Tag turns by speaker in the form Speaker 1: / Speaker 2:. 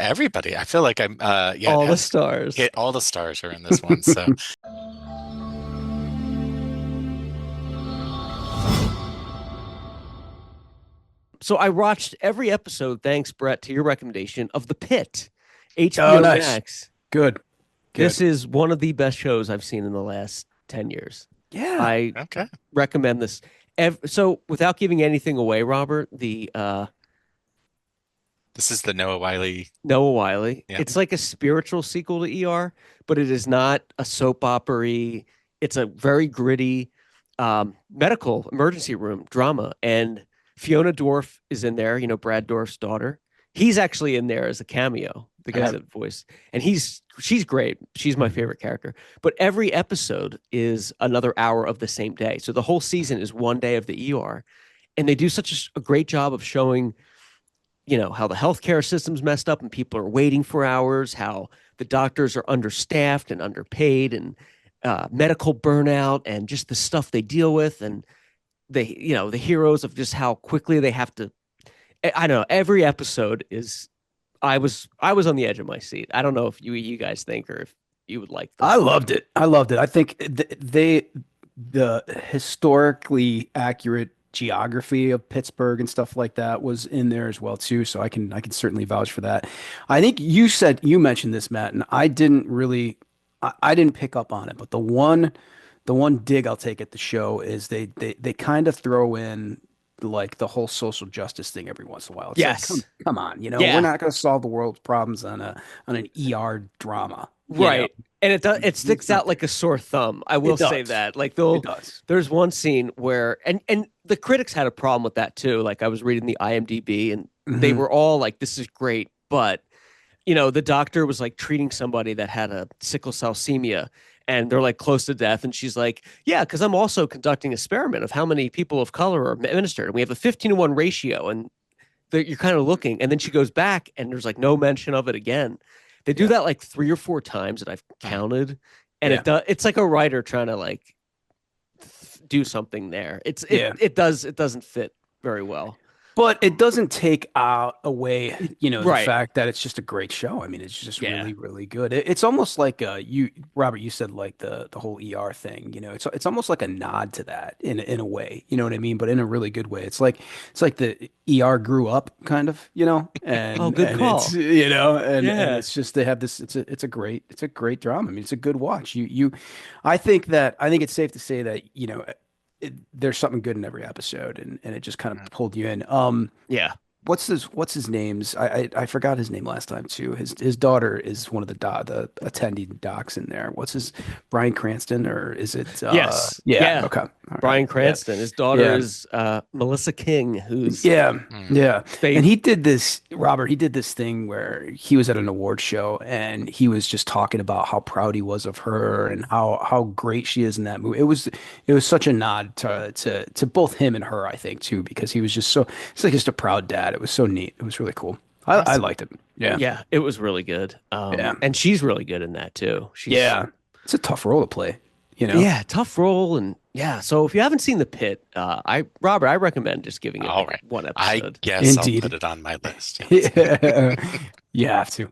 Speaker 1: everybody. I feel like I'm yeah, it
Speaker 2: All the
Speaker 1: has
Speaker 2: stars.
Speaker 1: hit all the stars are in this one. So
Speaker 2: So I watched every episode, thanks, Brett, to your recommendation of The Pitt,
Speaker 3: Oh,
Speaker 2: HBO
Speaker 3: nice.
Speaker 2: Max.
Speaker 3: Good.
Speaker 2: This
Speaker 3: Good.
Speaker 2: is one of the best shows I've seen in the last 10 years.
Speaker 3: Yeah.
Speaker 2: I
Speaker 1: okay.
Speaker 2: recommend this. So without giving anything away, Robert, the
Speaker 1: This is the Noah Wiley.
Speaker 2: Noah Wiley,
Speaker 1: Yeah.
Speaker 2: it's like a spiritual sequel to ER, but it is not a soap opera. It's a very gritty medical emergency room drama. And Fiona Dourif is in there, Brad Dourif's daughter. He's actually in there as a cameo, the guy that voice. And she's great. She's my favorite character. But every episode is another hour of the same day. So the whole season is one day of the ER. And they do such a great job of showing, how the healthcare system's messed up and people are waiting for hours, how the doctors are understaffed and underpaid, and medical burnout, and just the stuff they deal with, and the heroes of just how quickly they have to. I don't know. Every episode is. I was on the edge of my seat. I don't know if you guys think, or if you would like this.
Speaker 3: I loved it. I think the historically accurate geography of Pittsburgh and stuff like that was in there as well too. So I can certainly vouch for that. I think you mentioned this, Matt, and I didn't pick up on it, but the one dig I'll take at the show is they kind of throw in like the whole social justice thing every once in a while. It's
Speaker 2: Yes.
Speaker 3: like, come on,
Speaker 2: Yeah.
Speaker 3: we're not going to solve the world's problems on an ER drama,
Speaker 2: Right. And it sticks out like a sore thumb. I will say that. Like
Speaker 3: It does.
Speaker 2: there's one scene where and the critics had a problem with that too. Like I was reading the IMDb and they were all like, this is great, but the doctor was like treating somebody that had a sickle cell leukemia and they're like close to death. And she's like, yeah, because I'm also conducting an experiment of how many people of color are administered. And we have a 15-to-1 ratio. And you're kind of looking. And then she goes back and there's like no mention of it again. They do that like 3 or 4 times that I've counted. And it's like a writer trying to like do something there. It doesn't fit very well.
Speaker 3: But it doesn't take away, the
Speaker 2: Right.
Speaker 3: fact that it's just a great show. I mean, it's just
Speaker 2: Yeah.
Speaker 3: really, really good. It's almost like Robert, you said like the whole ER thing. It's almost like a nod to that in a way. You know what I mean? But in a really good way. It's like the ER grew up, kind of. And
Speaker 2: good call.
Speaker 3: It's, and it's just they have this. It's a great drama. I mean, it's a good watch. I think it's safe to say that there's something good in every episode, and it just kind of pulled you in.
Speaker 2: Yeah.
Speaker 3: What's his name's? I forgot his name last time too. His daughter is one of the attending docs in there. What's his Bryan Cranston, or is it?
Speaker 2: Yes.
Speaker 3: Yeah.
Speaker 2: Yeah.
Speaker 3: Okay. All right.
Speaker 2: Bryan Cranston. His daughter
Speaker 3: Yeah.
Speaker 2: is Melissa King, who's
Speaker 3: Yeah. Yeah.
Speaker 2: they
Speaker 3: And he did this, Robert. He did this thing where he was at an award show and he was just talking about how proud he was of her and how great she is in that movie. It was such a nod to both him and her, I think, too, because he was just it's like just a proud dad. It was so neat. It was really cool. I liked it. Yeah.
Speaker 2: Yeah, it was really good.
Speaker 3: Yeah.
Speaker 2: And she's really good in that too.
Speaker 3: It's a tough role to play,
Speaker 2: Yeah, tough role. And yeah, so if you haven't seen The Pitt, Robert, I recommend just giving it
Speaker 1: All right.
Speaker 2: one
Speaker 1: I
Speaker 2: episode.
Speaker 1: guess
Speaker 3: Indeed.
Speaker 1: I'll put it on my list.
Speaker 3: Yeah. You have to.